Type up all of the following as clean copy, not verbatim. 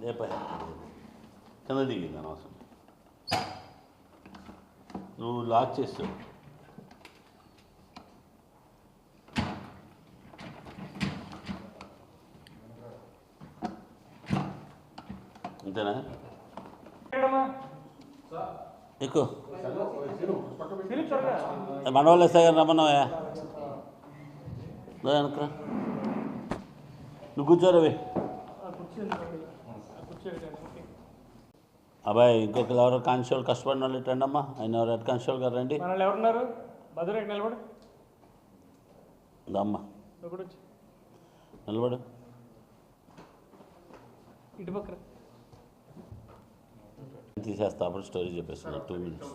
ఏ పై కింద దిగింది అనవసరం. నువ్వు లాక్ చేస్తావు. అంతేనా? ఎక్కువ మనవాళ్ళు వేస్తాయి కానీ రమ్మన్నావా? అనుకురా నువ్వు కూర్చోరవి. అబ్బాయి ఇంకొక ఎవరు కానిస్టేబుల్ కష్టపడిన వాళ్ళు ఇట్టండి అమ్మా. ఆయన ఎవరు హెడ్ కానిస్టేబుల్ గారు రండి. ఎవరున్నారు? భద్రకి నిలబడు. అమ్మా నిలబడు. ఇటు పక్కన తీసేస్తా. అప్పుడు స్టోరీ చెప్పేస్తున్నా 2 minutes.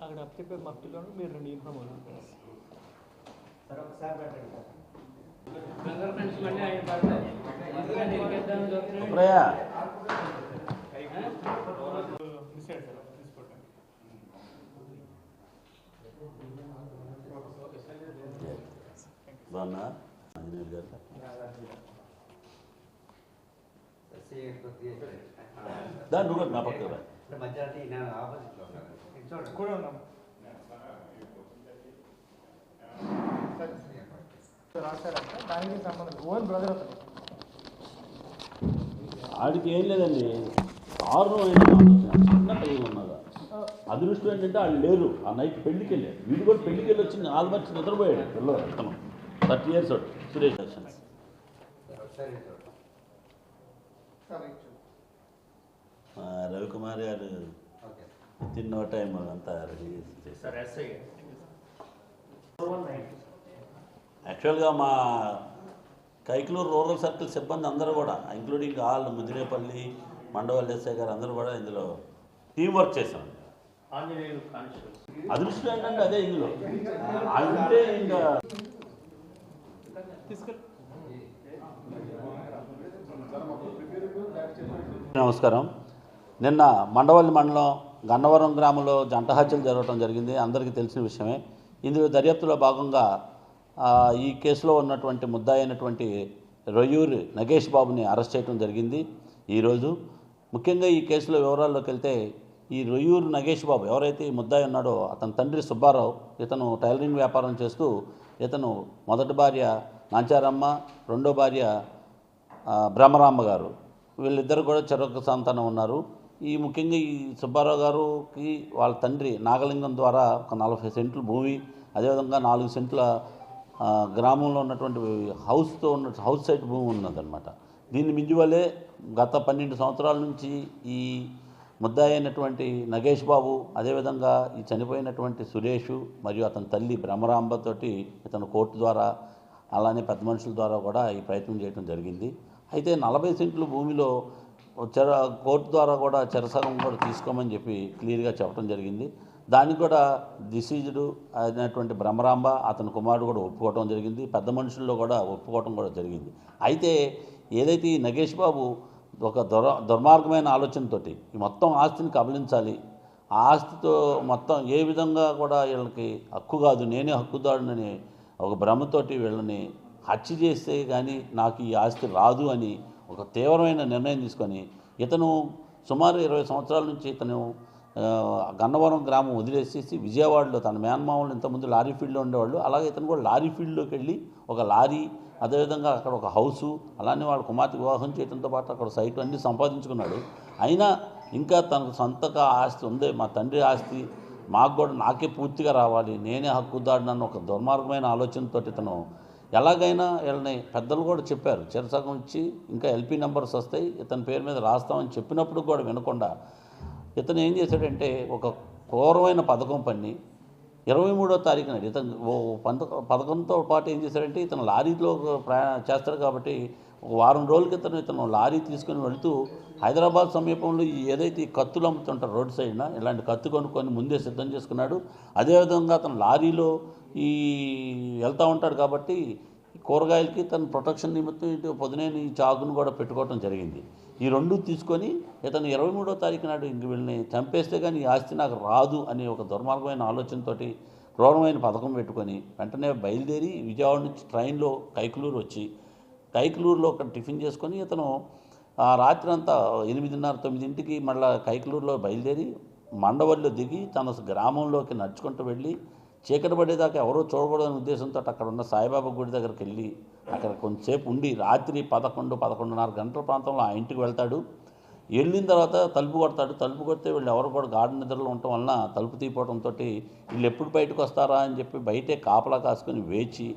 అక్కడ అప్పచెప్పే మట్టిలో మీరు 2 యూనిఫామ్ బాగున్నా ఆంజనేయులు గారు? దాన్ని నువ్వు నా పక్కన కూడా ఉన్నాం. రాశారంట దానికి సంబంధం ఓన్ బ్రదర్ అతను. ఆడికి ఏం లేదండి, చిన్న పిల్లలు ఉన్నదా. అదృష్టం ఏంటంటే వాళ్ళు లేరు. ఆ నైట్ పెళ్లికి వెళ్ళారు. వీడు కూడా పెళ్లికి వెళ్ళి వచ్చి 4 మంది నిద్రపోయాడు పిల్లలు. అతను 30 years old సురేష్ దర్శన్స్. రవికుమార్ గారు తిన్నో టైం అంతా రెడీ చేశారు. యాక్చువల్గా మా కైకలూరు రూరల్ సర్కిల్ సిబ్బంది అందరూ కూడా, including all Mudirepalli Mandavalli SI గారు అందరూ కూడా ఇందులో టీం వర్క్ చేశాం. అదృష్టం ఏంటంటే అదే ఇందులో అంటే ఇంకా నమస్కారం. నిన్న మండవల్లి మండలం గన్నవరం గ్రామంలో జంట హత్యలు జరగడం జరిగింది. అందరికీ తెలిసిన విషయమే. ఇందులో దర్యాప్తులో భాగంగా ఈ కేసులో ఉన్నటువంటి ముద్దాయి అయినటువంటి రొయ్యూరి నగేష్ బాబుని అరెస్ట్ చేయడం జరిగింది ఈరోజు. ముఖ్యంగా ఈ కేసులో వివరాల్లోకి వెళ్తే, ఈ రొయ్యూరు నగేష్ బాబు ఎవరైతే ఈ ముద్దాయి ఉన్నాడో అతని తండ్రి సుబ్బారావు. ఇతను టైలరింగ్ వ్యాపారం చేస్తూ ఇతను మొదటి భార్య నాంచారమ్మ, రెండో భార్య బ్రహ్మరాంబ గారు, వీళ్ళిద్దరు కూడా చెరొక సంతానం ఉన్నారు. ఈ ముఖ్యంగా ఈ సుబ్బారావు గారికి వాళ్ళ తండ్రి నాగలింగం ద్వారా ఒక 40 సెంట్లు భూమి, అదేవిధంగా 4 సెంట్ల గ్రామంలో ఉన్నటువంటి హౌస్ సైట్ భూమి ఉన్నదన్నమాట. దీన్ని మించి వల్లే గత 12 సంవత్సరాల నుంచి ఈ ముద్దాయి అయినటువంటి నగేష్ బాబు, అదేవిధంగా ఈ చనిపోయినటువంటి సురేషు మరియు అతని తల్లి బ్రహ్మరాంబతోటి ఇతను కోర్టు ద్వారా అలానే పెద్ద మనుషుల ద్వారా కూడా ఈ ప్రయత్నం చేయడం జరిగింది. అయితే 40 సెంట్లు భూమిలో కోర్టు ద్వారా కూడా చెరసగం కూడా తీసుకోమని చెప్పి క్లియర్గా చెప్పడం జరిగింది. దానికి కూడా డిసీజ్డ్ అయినటువంటి బ్రహ్మరాంబ అతని కుమారుడు కూడా ఒప్పుకోవడం జరిగింది. పెద్ద మనుషుల్లో కూడా ఒప్పుకోవడం కూడా జరిగింది. అయితే ఏదైతే ఈ నగేష్ బాబు ఒక దుర్మార్గమైన ఆలోచనతోటి ఈ మొత్తం ఆస్తిని కబలించాలి, ఆ ఆస్తితో మొత్తం ఏ విధంగా కూడా వీళ్ళకి హక్కు కాదు, నేనే హక్కుదారునని ఒక భ్రమతోటి వీళ్ళని హత్య చేస్తే కానీ నాకు ఈ ఆస్తి రాదు అని ఒక తీవ్రమైన నిర్ణయం తీసుకొని ఇతను సుమారు 20 సంవత్సరాల నుంచి ఇతను గన్నవరం గ్రామం వదిలేసేసి విజయవాడలో తన మేనమామలు ఇంతకుముందు లారీ ఫీల్డ్లో ఉండేవాళ్ళు, అలాగే ఇతను కూడా లారీ ఫీల్డ్లోకి వెళ్ళి ఒక లారీ, అదేవిధంగా అక్కడ ఒక హౌసు, అలానే వాళ్ళ కుమార్తె వివాహం చేయడంతో పాటు అక్కడ సైట్లు అన్నీ సంపాదించుకున్నాడు. అయినా ఇంకా తనకు సొంతగా ఆస్తి ఉంది, మా తండ్రి ఆస్తి మాకు కూడా నాకే పూర్తిగా రావాలి, నేనే హక్కుదారునన్న ఒక దుర్మార్గమైన ఆలోచనతో ఇతను ఎలాగైనా వీళ్ళని పెద్దలు కూడా చెప్పారు, చెరసగం ఇచ్చి ఇంకా ఎల్పీ నెంబర్స్ వస్తాయి ఇతని పేరు మీద రాస్తామని చెప్పినప్పుడు కూడా వినకుండా ఇతను ఏం చేశాడంటే ఒక క్రూరమైన పథకం పన్ని 23వ తారీఖున ఇతను పథకంతో పాటు ఏం చేశాడంటే ఇతను లారీలో ప్రయాణం చేస్తాడు కాబట్టి ఒక వారం రోజుల క్రితం ఇతను లారీ తీసుకుని వెళుతూ హైదరాబాద్ సమీపంలో ఏదైతే ఈ కత్తులు అమ్ముతుంటారు రోడ్ సైడ్న, ఇలాంటి కత్తి కొనుక్కొని ముందే సిద్ధం చేసుకున్నాడు. అదేవిధంగా అతను లారీలో వెళ్తూ ఉంటాడు కాబట్టి కూరగాయలకి తన ప్రొటెక్షన్ నిమిత్తం ఇటు పొద్దునేని ఈ చాకును కూడా పెట్టుకోవడం జరిగింది. ఈ రెండు తీసుకొని ఇతను 23వ తారీఖు నాడు ఇంక వీళ్ళని చంపేస్తే కానీ ఈ ఆస్తి నాకు రాదు అనే ఒక దుర్మార్గమైన ఆలోచనతోటి క్రూరమైన పథకం పెట్టుకొని వెంటనే బయలుదేరి విజయవాడ నుంచి ట్రైన్లో కైకలూరు వచ్చి కైకలూరులో ఒక టిఫిన్ చేసుకొని ఇతను ఆ రాత్రి అంతా 8:30-9ంటికి మళ్ళీ కైకలూరులో బయలుదేరి మండవల్లిలో దిగి తన గ్రామంలోకి నడుచుకుంటూ వెళ్ళి చీకటి పడేదాకా ఎవరో చూడకూడదనే ఉద్దేశంతో అక్కడ ఉన్న సాయిబాబా గుడి దగ్గరికి వెళ్ళి అక్కడ కొంతసేపు ఉండి రాత్రి 11-11:30 గంటల ప్రాంతంలో ఆ ఇంటికి వెళ్తాడు. వెళ్ళిన తర్వాత తలుపు కొడతాడు. తలుపు కొడితే వీళ్ళు ఎవరు కూడా గాఢ నిద్రలో ఉండటం వలన తలుపు తీయపోవడంతో వీళ్ళు ఎప్పుడు బయటకు వస్తారా అని చెప్పి బయటే కాపలా కాసుకొని వేచి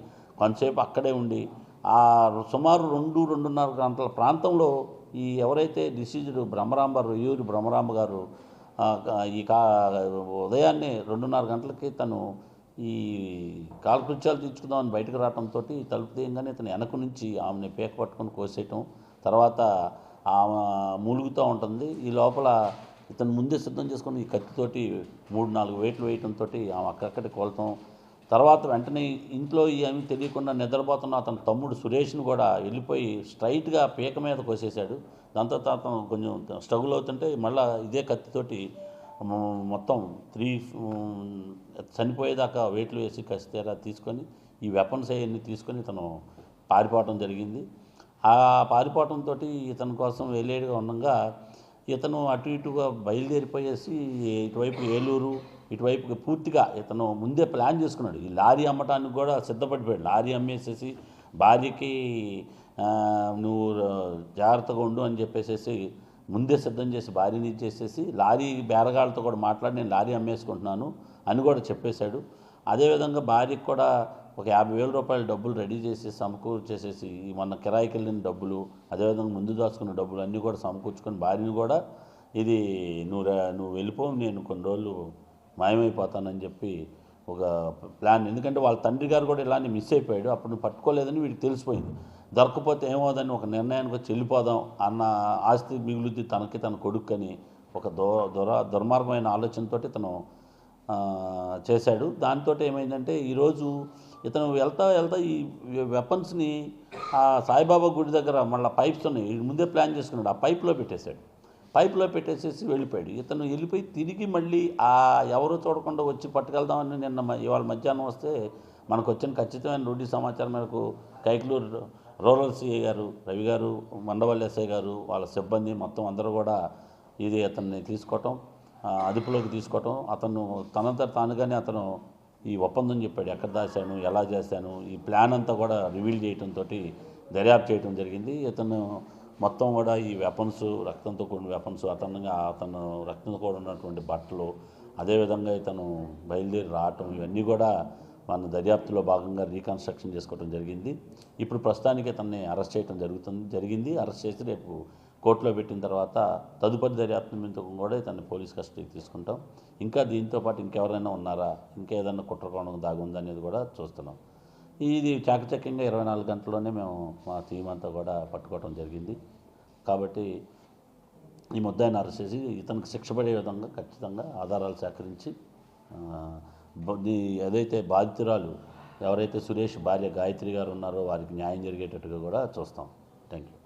కొంతసేపు అక్కడే ఉండి ఆ సుమారు 2-2:30 గంటల ప్రాంతంలో ఈ ఎవరైతే డిసీజ్డ్ రొయ్యూరి బ్రహ్మరాంబ గారు ఉదయాన్నే 2:30 గంటలకి తను ఈ కాలకృత్యాలు తీర్చుకుందామని బయటకు రావడంతో తలుపు తీయంగానే ఇతను వెనక నుంచి ఆమెని పేక పట్టుకొని కోసేయటం, తర్వాత ఆమె మూలుగుతూ ఉంటుంది. ఈ లోపల ఇతను ముందే సిద్ధం చేసుకొని ఈ కత్తితోటి 3-4 వేట్లు వేయటంతో ఆమె అక్కడక్కడి కోల్తాం. తర్వాత వెంటనే ఇంట్లో ఏమీ తెలియకుండా నిద్రపోతున్న అతని తమ్ముడు సురేష్ను కూడా వెళ్ళిపోయి స్ట్రైట్గా పీక మీద కోసేశాడు. దాంతో అతను కొంచెం స్ట్రగుల్ అవుతుంటే మళ్ళీ ఇదే కత్తితోటి మొత్తం 3 చనిపోయేదాకా వేట్లు వేసి కసితేరా తీసుకొని ఈ వెపన్స్ అవన్నీ తీసుకొని ఇతను పారిపోవటం జరిగింది. ఆ పారిపోవటంతో ఇతని కోసం వేలేడుగా ఉండగా ఇతను అటు ఇటుగా బయలుదేరిపోయేసి ఇటువైపు ఏలూరు ఇటువైపు పూర్తిగా ఇతను ముందే ప్లాన్ చేసుకున్నాడు. ఈ లారీ అమ్మటానికి కూడా సిద్ధపడిపోయాడు. లారీ అమ్మేసేసి భార్యకి నువ్వు జాగ్రత్తగా ఉండు అని చెప్పేసి ముందే సిద్ధం చేసి భార్యని ఇచ్చేసేసి లారీ బేరగాళ్ళతో కూడా మాట్లాడి నేను లారీ అమ్మేసుకుంటున్నాను అని కూడా చెప్పేశాడు. అదేవిధంగా భార్యకి కూడా ఒక 50,000 రూపాయల డబ్బులు రెడీ చేసి సమకూర్చేసేసి మొన్న కిరాయికి వెళ్ళిన డబ్బులు అదేవిధంగా ముందు దాచుకున్న డబ్బులు అన్నీ కూడా సమకూర్చుకొని భార్యని కూడా ఇది నువ్వు వెళ్ళిపో, నేను కొన్ని రోజులు మాయమైపోతానని చెప్పి ఒక ప్లాన్. ఎందుకంటే వాళ్ళ తండ్రి గారు కూడా ఇలానే మిస్ అయిపోయాడు. అప్పుడు నువ్వు పట్టుకోలేదని వీడికి తెలిసిపోయింది. దొరకపోతే ఏమవుదని ఒక నిర్ణయానికి వచ్చి వెళ్ళిపోదాం అన్న ఆస్తి మిగులుద్ది తనకి తన కొడుక్కని ఒక దుర్మార్గమైన ఆలోచనతో ఇతను చేశాడు. దాంతో ఏమైందంటే ఈరోజు ఇతను వెళ్తా ఈ వెపన్స్ని ఆ సాయిబాబా గుడి దగ్గర మళ్ళీ పైప్స్ ఉన్నాయి, ముందే ప్లాన్ చేసుకున్నాడు. ఆ పైప్లో పెట్టేశాడు. పైప్లో పెట్టేసేసి వెళ్ళిపోయాడు. ఇతను వెళ్ళిపోయి తిరిగి మళ్ళీ ఆ ఎవరో చూడకుండా వచ్చి పట్టుకెళ్దామని ఇవాళ మధ్యాహ్నం వస్తే మనకు వచ్చిన ఖచ్చితమైన రూఢీ సమాచారం మేరకు కైకలూరు రూరల్ సిఐ గారు రవి గారు, మండవల్లి ఎస్ఐ గారు, వాళ్ళ సిబ్బంది మొత్తం అందరూ కూడా ఇది అతన్ని తీసుకోవటం, అదుపులోకి తీసుకోవటం. అతను తనంతా తానుగానే అతను ఈ ఒప్పందం చెప్పాడు, ఎక్కడ దాచాను, ఎలా చేశాను, ఈ ప్లాన్ అంతా కూడా రివీల్ చేయడంతో దర్యాప్తు చేయడం జరిగింది. ఇతను మొత్తం కూడా ఈ వెపన్స్, రక్తంతో కూడిన వెపన్స్, అతను రక్తంతో కూడా ఉన్నటువంటి బట్టలు, అదేవిధంగా ఇతను బయలుదేరి రావటం, ఇవన్నీ కూడా మన దర్యాప్తులో భాగంగా రీకన్స్ట్రక్షన్ చేసుకోవడం జరిగింది. ఇప్పుడు ప్రస్తుతానికి ఇతన్ని అరెస్ట్ చేయడం జరిగింది. అరెస్ట్ చేసి రేపు కోర్టులో పెట్టిన తర్వాత తదుపరి దర్యాప్తు నిమిత్తం కూడా ఇతన్ని పోలీస్ కస్టడీకి తీసుకుంటాం. ఇంకా దీంతోపాటు ఇంకెవరైనా ఉన్నారా, ఇంకా ఏదైనా కుట్రకోణం దాగుందా అనేది కూడా చూస్తున్నాం. ఇది చాకచక్యంగా 24 గంటల్లోనే మేము మా టీం అంతా కూడా పట్టుకోవడం జరిగింది. కాబట్టి ఈ ముద్దాయిని అరెస్ట్ చేసి ఇతనికి శిక్ష పడే విధంగా ఖచ్చితంగా ఆధారాలు సేకరించి ఏదైతే బాధితురాలు ఎవరైతే సురేష్ భార్య గాయత్రి గారు ఉన్నారో వారికి న్యాయం జరిగేటట్టుగా కూడా చూస్తాం. Thank you.